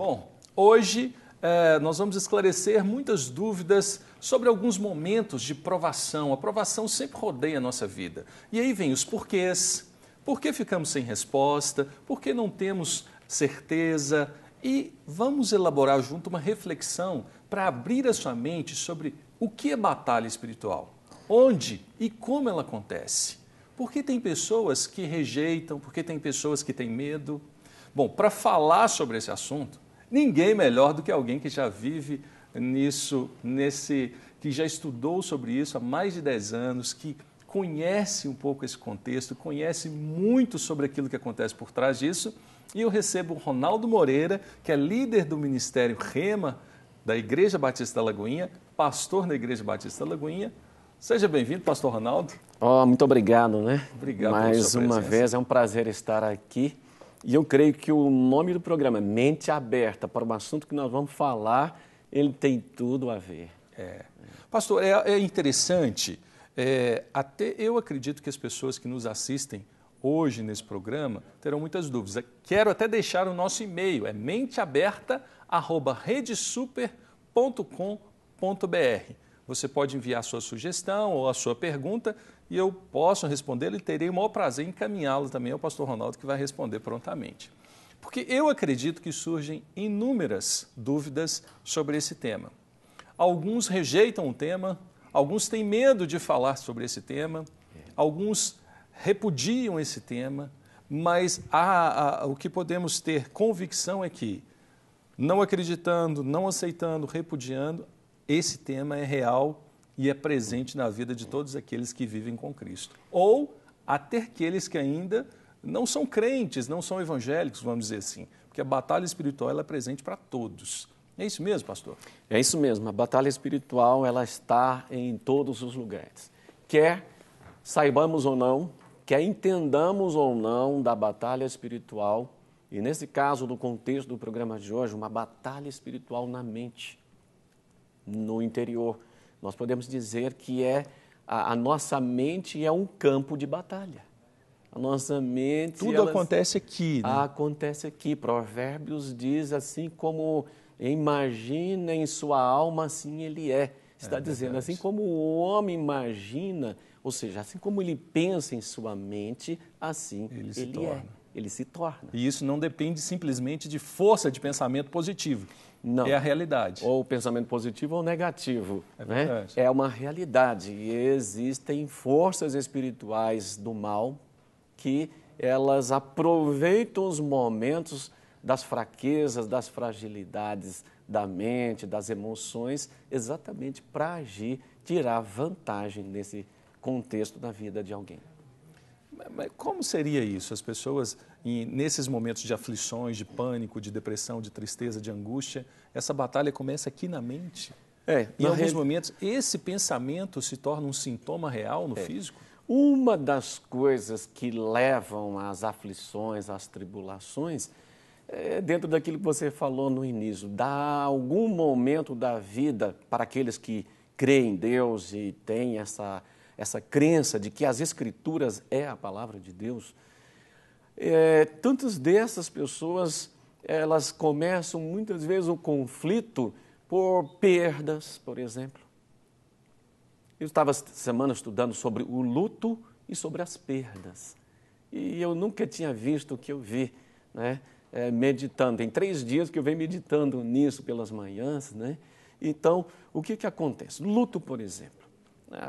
Bom, hoje nós vamos esclarecer muitas dúvidas sobre alguns momentos de provação. A provação sempre rodeia a nossa vida. E aí vem os porquês, por que ficamos sem resposta, por que não temos certeza. E vamos elaborar junto uma reflexão para abrir a sua mente sobre o que é batalha espiritual, onde e como ela acontece. Por que tem pessoas que rejeitam, por que tem pessoas que têm medo? Bom, para falar sobre esse assunto, ninguém melhor do que alguém que já vive nisso, que já estudou sobre isso há mais de 10 anos, que conhece um pouco esse contexto, conhece muito sobre aquilo que acontece por trás disso. E eu recebo o Ronaldo Moreira, que é líder do Ministério Rema da Igreja Batista da Lagoinha, pastor na Igreja Batista da Lagoinha. Seja bem-vindo, pastor Ronaldo. Muito obrigado, né? Obrigado mais uma vez, é um prazer estar aqui. E eu creio que o nome do programa, Mente Aberta, para o assunto que nós vamos falar, ele tem tudo a ver. Pastor, é interessante, até eu acredito que as pessoas que nos assistem hoje nesse programa terão muitas dúvidas. Quero até deixar o nosso e-mail, é menteaberta@redesuper.com.br. Você pode enviar a sua sugestão ou a sua pergunta e eu posso respondê-la e terei o maior prazer em encaminhá-lo também ao pastor Ronaldo, que vai responder prontamente. Porque eu acredito que surgem inúmeras dúvidas sobre esse tema. Alguns rejeitam o tema, alguns têm medo de falar sobre esse tema, alguns repudiam esse tema, mas o que podemos ter convicção é que, não acreditando, não aceitando, repudiando, esse tema é real e é presente na vida de todos aqueles que vivem com Cristo. Ou até aqueles que ainda não são crentes, não são evangélicos, vamos dizer assim. Porque a batalha espiritual ela é presente para todos. É isso mesmo, pastor? É isso mesmo. A batalha espiritual ela está em todos os lugares. Quer saibamos ou não, quer entendamos ou não da batalha espiritual, e nesse caso, no contexto do programa de hoje, uma batalha espiritual na mente, no interior. Nós podemos dizer que a nossa mente é um campo de batalha. A nossa mente... Tudo acontece aqui, né? Acontece aqui. Provérbios diz assim como imagina em sua alma, assim ele é. Está dizendo, assim como o homem imagina, ou seja, assim como ele pensa em sua mente, assim ele é. Ele se torna. E isso não depende simplesmente de força de pensamento positivo. Não. É a realidade. Ou pensamento positivo ou negativo. Né? É uma realidade. E existem forças espirituais do mal que elas aproveitam os momentos das fraquezas, das fragilidades da mente, das emoções, exatamente para agir, tirar vantagem nesse contexto da vida de alguém. Mas como seria isso? As pessoas, nesses momentos de aflições, de pânico, de depressão, de tristeza, de angústia, essa batalha começa aqui na mente? Em alguns momentos, esse pensamento se torna um sintoma real no físico? Uma das coisas que levam às aflições, às tribulações, dentro daquilo que você falou no início, dá algum momento da vida para aqueles que creem em Deus e têm essa crença de que as Escrituras é a palavra de Deus, tantas dessas pessoas, elas começam muitas vezes um conflito por perdas, por exemplo. Eu estava esta semana estudando sobre o luto e sobre as perdas. E eu nunca tinha visto o que eu vi, né? Meditando. Tem 3 dias que eu venho meditando nisso pelas manhãs, né? Então, o que acontece? Luto, por exemplo,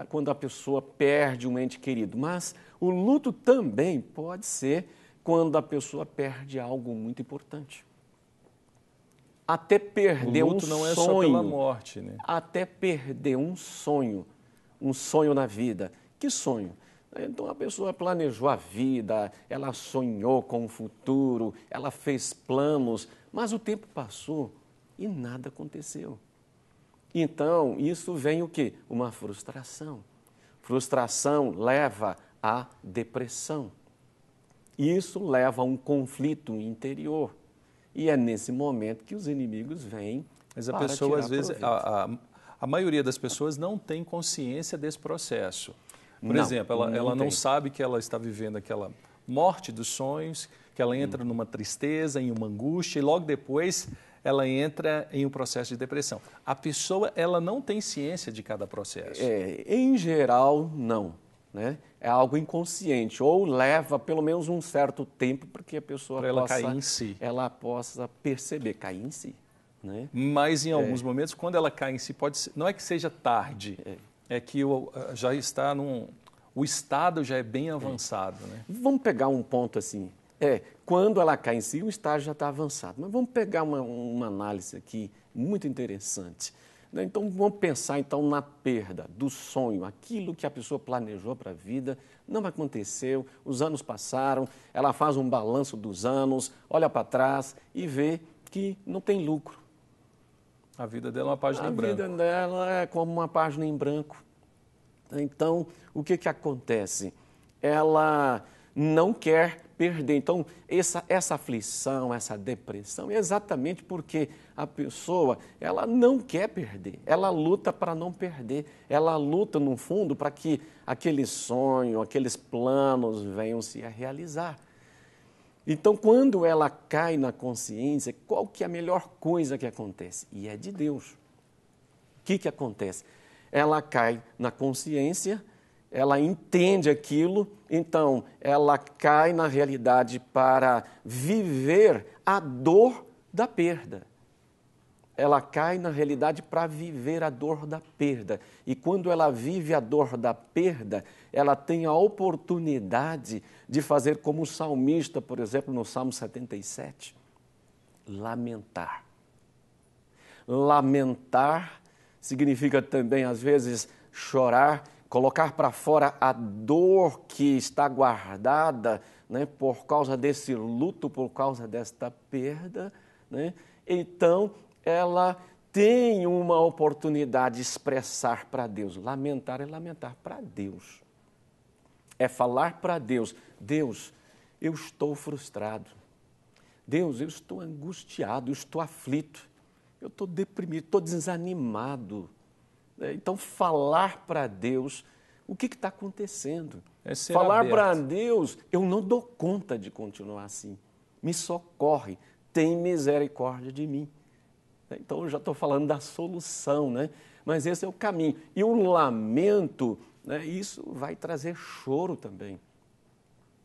quando a pessoa perde um ente querido. Mas o luto também pode ser quando a pessoa perde algo muito importante. Até perder um sonho. O luto não é só pela morte, né? Até perder um sonho na vida. Que sonho? Então a pessoa planejou a vida, ela sonhou com o futuro, ela fez planos, mas o tempo passou e nada aconteceu. Então, isso vem o quê? Uma frustração. Frustração leva à depressão. Isso leva a um conflito interior. E é nesse momento que os inimigos vêm. Mas a pessoa, às vezes, a maioria das pessoas não tem consciência desse processo. Por exemplo, ela não sabe que ela está vivendo aquela morte dos sonhos, que ela entra numa tristeza, em uma angústia, e logo depois ela entra em um processo de depressão. A pessoa, ela não tem ciência de cada processo. Em geral, não, né? É algo inconsciente, ou leva pelo menos um certo tempo para que a pessoa Para ela possa, cair em si. ela possa perceber, cair em si, né? Mas em alguns momentos, quando ela cai em si, pode ser, não é que seja tarde, é que já está o estado já é bem avançado, né? Vamos pegar um ponto assim, quando ela cai em si, o estágio já está avançado, mas vamos pegar uma análise aqui muito interessante, né? Então, vamos pensar então na perda do sonho, aquilo que a pessoa planejou para a vida, não aconteceu, os anos passaram, ela faz um balanço dos anos, olha para trás e vê que não tem lucro. A vida dela é uma página em branco. A vida dela é como uma página em branco. Então, o que acontece? Ela não quer perder. Então, essa aflição, essa depressão, é exatamente porque a pessoa, ela não quer perder. Ela luta para não perder. Ela luta, no fundo, para que aquele sonho, aqueles planos venham se a realizar. Então, quando ela cai na consciência, qual que é a melhor coisa que acontece? E é de Deus. O que acontece? Ela cai na consciência, ela entende aquilo, então ela cai na realidade para viver a dor da perda. Ela cai na realidade para viver a dor da perda. E quando ela vive a dor da perda, ela tem a oportunidade de fazer como o salmista, por exemplo, no Salmo 77, lamentar. Lamentar significa também, às vezes, chorar, colocar para fora a dor que está guardada, né, por causa desse luto, por causa desta perda, né? Então, ela tem uma oportunidade de expressar para Deus. Lamentar é lamentar para Deus. É falar para Deus: Deus, eu estou frustrado. Deus, eu estou angustiado, eu estou aflito. Eu estou deprimido, estou desanimado. Então, falar para Deus o que está acontecendo. Falar para Deus, eu não dou conta de continuar assim. Me socorre, tem misericórdia de mim. Então, eu já estou falando da solução, né? Mas esse é o caminho. E o lamento, né, isso vai trazer choro também.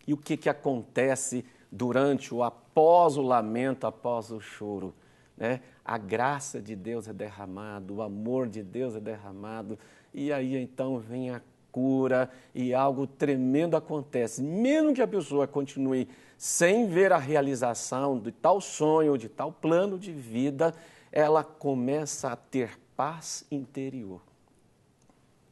E o que acontece durante após o lamento, após o choro? Né? A graça de Deus é derramada, o amor de Deus é derramado, e aí então vem a cura e algo tremendo acontece. Mesmo que a pessoa continue sem ver a realização de tal sonho, de tal plano de vida, ela começa a ter paz interior.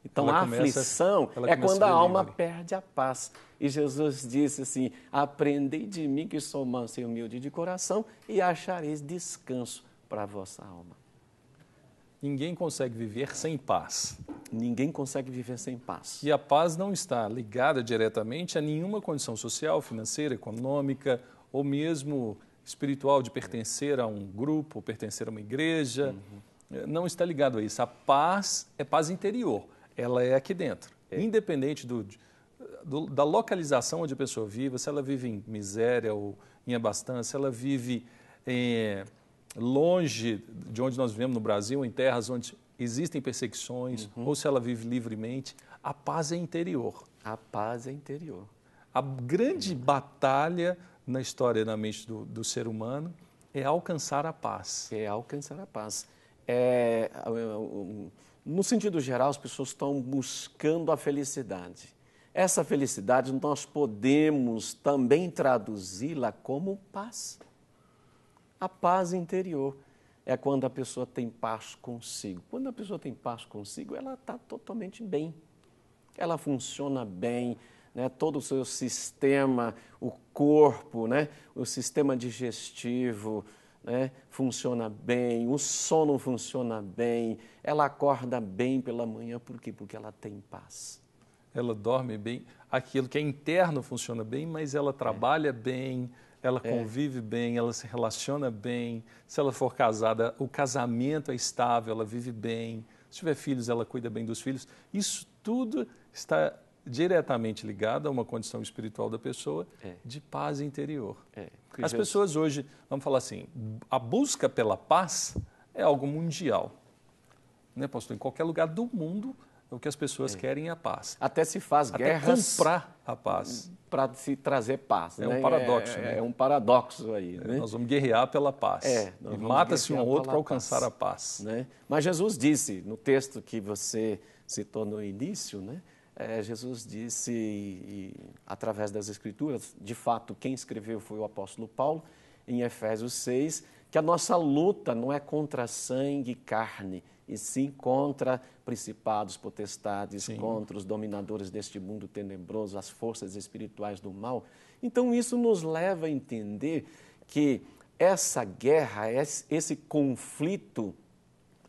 Então, a aflição é quando a alma perde a paz. E Jesus disse assim: aprendei de mim que sou manso e humilde de coração e achareis descanso para a vossa alma. Ninguém consegue viver sem paz. Ninguém consegue viver sem paz. E a paz não está ligada diretamente a nenhuma condição social, financeira, econômica ou mesmo espiritual de pertencer a um grupo, pertencer a uma igreja. Não está ligado a isso. A paz é paz interior. Ela é aqui dentro. Independente da localização onde a pessoa vive, se ela vive em miséria ou em abastança, se ela vive longe de onde nós vivemos no Brasil, em terras onde existem perseguições, ou se ela vive livremente, a paz é interior. A paz é interior. A grande batalha na história e na mente do ser humano é alcançar a paz. É alcançar a paz. No sentido geral, as pessoas estão buscando a felicidade. Essa felicidade nós podemos também traduzi-la como paz. A paz interior é quando a pessoa tem paz consigo. Quando a pessoa tem paz consigo, ela está totalmente bem. Ela funciona bem, né? Todo o seu sistema, o corpo, né? O sistema digestivo, né, funciona bem, o sono funciona bem, ela acorda bem pela manhã, por quê? Porque ela tem paz. Ela dorme bem, aquilo que é interno funciona bem, mas ela trabalha bem, ela convive bem, ela se relaciona bem. Se ela for casada, o casamento é estável, ela vive bem. Se tiver filhos, ela cuida bem dos filhos. Isso tudo está diretamente ligada a uma condição espiritual da pessoa de paz interior. As pessoas hoje, vamos falar assim, a busca pela paz é algo mundial. Né, pastor? Em qualquer lugar do mundo, o que as pessoas querem é a paz. Até se faz Até guerras comprar a paz. para se trazer paz. É né? um paradoxo. É um paradoxo aí. Né? Nós vamos guerrear pela paz. E mata-se um ao outro para alcançar a paz. Né? Mas Jesus disse, no texto que você citou no início, né? Jesus disse, através das Escrituras, de fato, quem escreveu foi o apóstolo Paulo, em Efésios 6, que a nossa luta não é contra sangue e carne, e sim contra principados, potestades, contra os dominadores deste mundo tenebroso, as forças espirituais do mal. Então, isso nos leva a entender que essa guerra, esse conflito,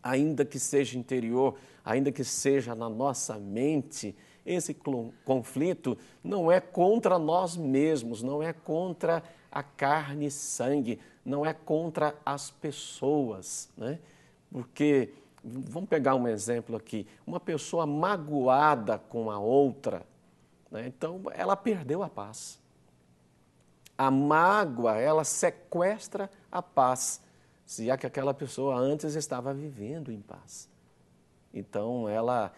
ainda que seja interior, ainda que seja na nossa mente, esse conflito não é contra nós mesmos, não é contra a carne e sangue, não é contra as pessoas, né? Porque, vamos pegar um exemplo aqui, uma pessoa magoada com a outra, né? Então ela perdeu a paz. A mágoa, ela sequestra a paz, se é que aquela pessoa antes estava vivendo em paz. Então ela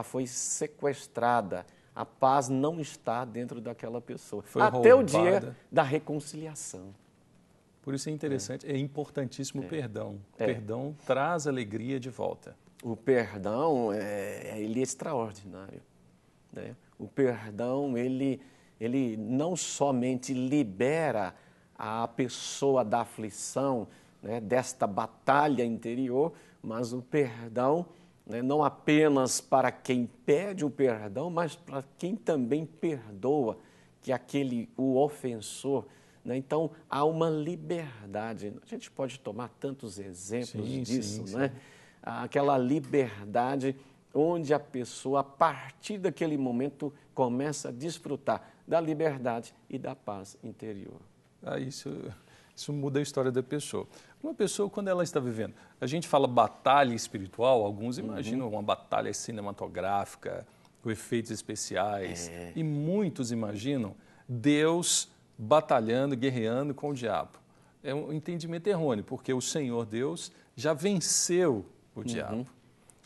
foi sequestrada, a paz não está dentro daquela pessoa, até o dia da reconciliação. Por isso é interessante, é importantíssimo o perdão. O perdão traz alegria de volta. O perdão, ele é extraordinário. Né? O perdão, ele não somente libera a pessoa da aflição, né, desta batalha interior, mas o perdão, né, não apenas para quem pede o perdão, mas para quem também perdoa, que o ofensor. Né? Então, há uma liberdade. A gente pode tomar tantos exemplos disso, né? Aquela liberdade onde a pessoa, a partir daquele momento, começa a desfrutar da liberdade e da paz interior. Isso muda a história da pessoa. Uma pessoa, quando ela está vivendo, a gente fala batalha espiritual, alguns imaginam uma batalha cinematográfica, com efeitos especiais, e muitos imaginam Deus batalhando, guerreando com o diabo. É um entendimento errôneo, porque o Senhor Deus já venceu o diabo.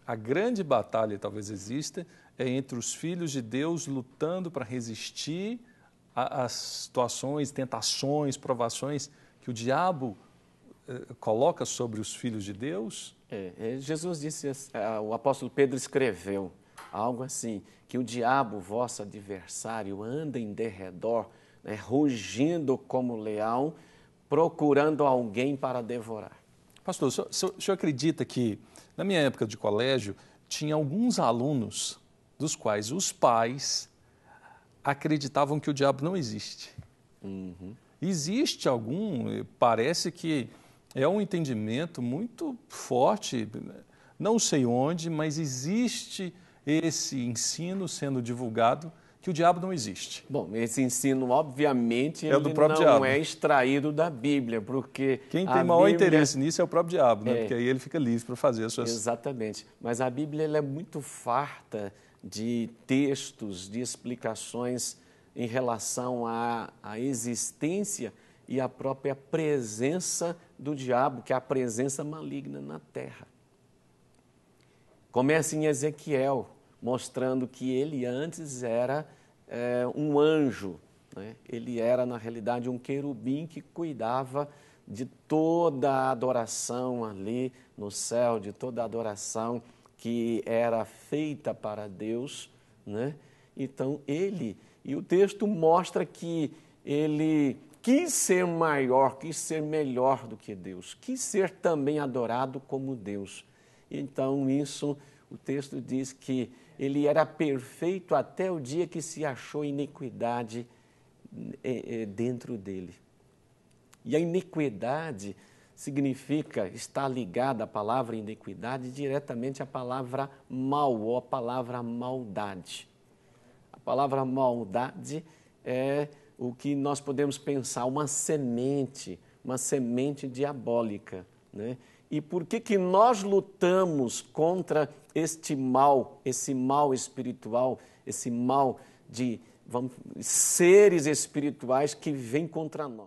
A grande batalha, talvez exista, é entre os filhos de Deus lutando para resistir às situações, tentações, provações que o diabo coloca sobre os filhos de Deus. Jesus disse, o apóstolo Pedro escreveu algo assim, que o diabo, vosso adversário, anda em derredor, né, rugindo como leão, procurando alguém para devorar. Pastor, o senhor acredita que, na minha época de colégio, tinha alguns alunos dos quais os pais acreditavam que o diabo não existe? Existe parece que é um entendimento muito forte, não sei onde, mas existe esse ensino sendo divulgado que o diabo não existe. Bom, esse ensino, obviamente, do próprio diabo. É extraído da Bíblia, porque quem tem maior interesse nisso é o próprio diabo, né? Porque aí ele fica livre para fazer as suas... Exatamente. Mas a Bíblia ela é muito farta de textos, de explicações em relação à existência e à própria presença do diabo, que é a presença maligna na terra. Começa em Ezequiel, mostrando que ele antes era um anjo, né? Ele era, na realidade, um querubim que cuidava de toda a adoração ali no céu, de toda a adoração que era feita para Deus, né? Então, e o texto mostra que ele quis ser maior, quis ser melhor do que Deus, quis ser também adorado como Deus. Então, o texto diz que ele era perfeito até o dia que se achou iniquidade dentro dele. E a iniquidade significa, está ligada à palavra iniquidade diretamente à palavra mal, ou à palavra maldade. A palavra maldade é o que nós podemos pensar, uma semente diabólica, né? e por que nós lutamos contra esse mal espiritual, esse mal de seres espirituais que vêm contra nós.